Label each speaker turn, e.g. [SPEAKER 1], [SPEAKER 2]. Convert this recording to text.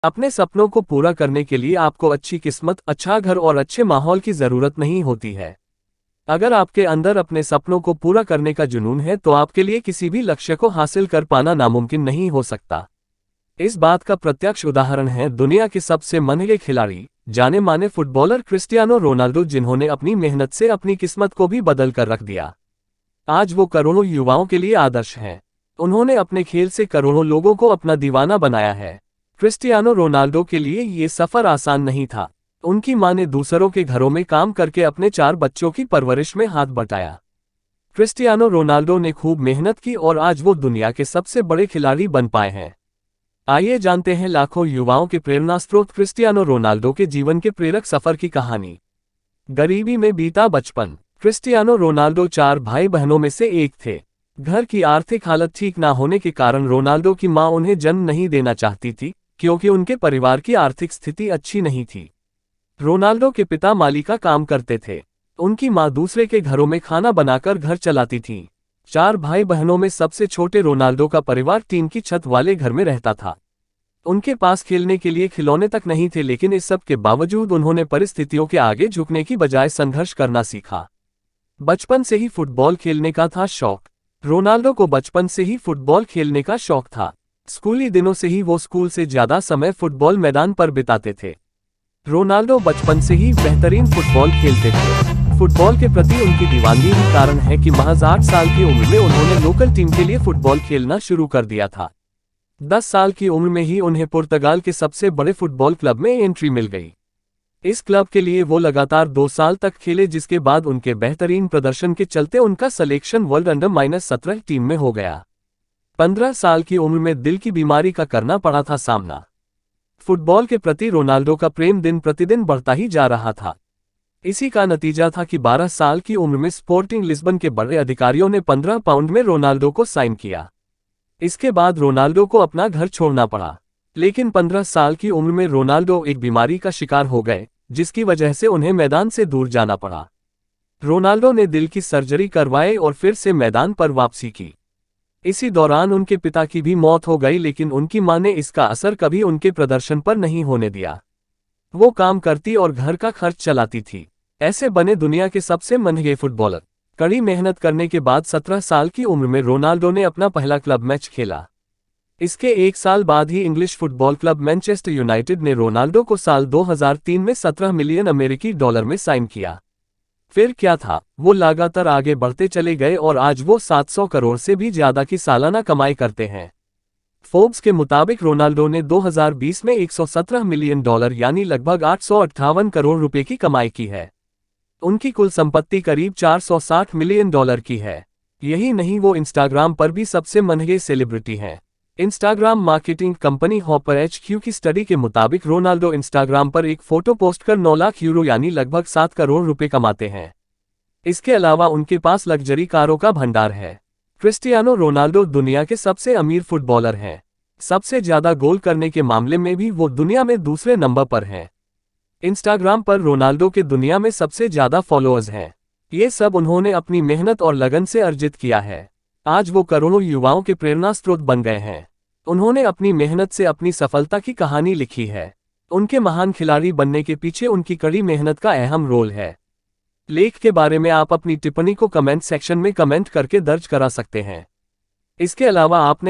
[SPEAKER 1] अपने सपनों को पूरा करने के लिए आपको अच्छी किस्मत, अच्छा घर और अच्छे माहौल की जरूरत नहीं होती है। अगर आपके अंदर अपने सपनों को पूरा करने का जुनून है तो आपके लिए किसी भी लक्ष्य को हासिल कर पाना नामुमकिन नहीं हो सकता। इस बात का प्रत्यक्ष उदाहरण है दुनिया के सबसे महंगे खिलाड़ी, जाने माने फुटबॉलर क्रिस्टियानो रोनाल्डो, जिन्होंने अपनी मेहनत से अपनी किस्मत को भी बदल कर रख दिया। आज वो करोड़ों युवाओं के लिए आदर्श हैं। उन्होंने अपने खेल से करोड़ों लोगों को अपना दीवाना बनाया है। क्रिस्टियानो रोनाल्डो के लिए ये सफर आसान नहीं था। उनकी मां ने दूसरों के घरों में काम करके अपने 4 बच्चों की परवरिश में हाथ बटाया। क्रिस्टियानो रोनाल्डो ने खूब मेहनत की और आज वो दुनिया के सबसे बड़े खिलाड़ी बन पाए हैं। आइए जानते हैं लाखों युवाओं के प्रेरणा स्रोत क्रिस्टियानो रोनाल्डो के जीवन के प्रेरक सफर की कहानी। गरीबी में बीता बचपन। क्रिस्टियानो रोनाल्डो 4 भाई बहनों में से एक थे। घर की आर्थिक हालत ठीक ना होने के कारण रोनाल्डो की मां उन्हें जन्म नहीं देना चाहती थी, क्योंकि उनके परिवार की आर्थिक स्थिति अच्छी नहीं थी। रोनाल्डो के पिता माली का काम करते थे। उनकी मां दूसरे के घरों में खाना बनाकर घर चलाती थी। 4 भाई बहनों में सबसे छोटे रोनाल्डो का परिवार टीन की छत वाले घर में रहता था। उनके पास खेलने के लिए खिलौने तक नहीं थे, लेकिन इस सब के बावजूद उन्होंने परिस्थितियों के आगे झुकने की बजाय संघर्ष करना सीखा। बचपन से ही फुटबॉल खेलने का था शौक। रोनाल्डो को बचपन से ही फुटबॉल खेलने का शौक था। स्कूली दिनों से ही वो स्कूल से ज्यादा समय फुटबॉल मैदान पर बिताते थे। रोनाल्डो बचपन से ही बेहतरीन फुटबॉल खेलते थे। फुटबॉल के प्रति उनकी दीवानगी ही कारण है कि महज 8 साल की उम्र में उन्होंने लोकल टीम के लिए फुटबॉल खेलना शुरू कर दिया था। 10 साल की उम्र में ही उन्हें पुर्तगाल के सबसे बड़े फुटबॉल क्लब में एंट्री मिल गई। इस क्लब के लिए वो लगातार 2 साल तक खेले, जिसके बाद उनके बेहतरीन प्रदर्शन के चलते उनका सिलेक्शन वर्ल्ड अंडर-17 टीम में हो गया। 15 साल की उम्र में दिल की बीमारी का करना पड़ा था सामना। फुटबॉल के प्रति रोनाल्डो का प्रेम दिन प्रतिदिन बढ़ता ही जा रहा था। इसी का नतीजा था कि 12 साल की उम्र में स्पोर्टिंग लिस्बन के बड़े अधिकारियों ने 15 पाउंड में रोनाल्डो को साइन किया। इसके बाद रोनाल्डो को अपना घर छोड़ना पड़ा। लेकिन 15 साल की उम्र में रोनाल्डो एक बीमारी का शिकार हो गए, जिसकी वजह से उन्हें मैदान से दूर जाना पड़ा। रोनाल्डो ने दिल की सर्जरी करवाई और फिर से मैदान पर वापसी की। इसी दौरान उनके पिता की भी मौत हो गई, लेकिन उनकी मां ने इसका असर कभी उनके प्रदर्शन पर नहीं होने दिया। वो काम करती और घर का खर्च चलाती थी। ऐसे बने दुनिया के सबसे महंगे फुटबॉलर। कड़ी मेहनत करने के बाद 17 साल की उम्र में रोनाल्डो ने अपना पहला क्लब मैच खेला। इसके 1 साल बाद ही English football club Manchester United ने रोनाल्डो को साल 2003 में 17 मिलियन अमेरिकी डॉलर में साइन किया। फिर क्या था, वो लगातार आगे बढ़ते चले गए और आज वो 700 करोड़ से भी ज्यादा की सालाना कमाई करते हैं। फोर्ब्स के मुताबिक रोनाल्डो ने 2020 में 117 मिलियन डॉलर यानी लगभग 858 करोड़ रुपए की कमाई की है। उनकी कुल संपत्ति करीब 460 मिलियन डॉलर की है। यही नहीं, वो इंस्टाग्राम पर भी सबसे महंगे सेलिब्रिटी हैं। Instagram marketing company hopper HQ की स्टडी के मुताबिक रोनाल्डो इंस्टाग्राम पर एक फोटो पोस्ट कर 9 लाख यूरो यानी लगभग 7 करोड़ रुपए कमाते हैं। इसके अलावा उनके पास लग्जरी कारों का भंडार है। क्रिस्टियानो रोनाल्डो दुनिया के सबसे अमीर फुटबॉलर हैं। सबसे ज्यादा गोल करने के मामले में भी वो दुनिया में दूसरे नंबर पर हैं। इंस्टाग्राम पर रोनाल्डो के दुनिया में सबसे ज्यादा फॉलोअर्स हैं। ये सब उन्होंने अपनी मेहनत और लगन से अर्जित किया है। आज वो करोड़ों युवाओं के प्रेरणा स्रोत बन गए हैं। उन्होंने अपनी मेहनत से अपनी सफलता की कहानी लिखी है। उनके महान खिलाड़ी बनने के पीछे उनकी कड़ी मेहनत का अहम रोल है। लेख के बारे में आप अपनी टिप्पणी को कमेंट सेक्शन में कमेंट करके दर्ज करा सकते हैं। इसके अलावा आपने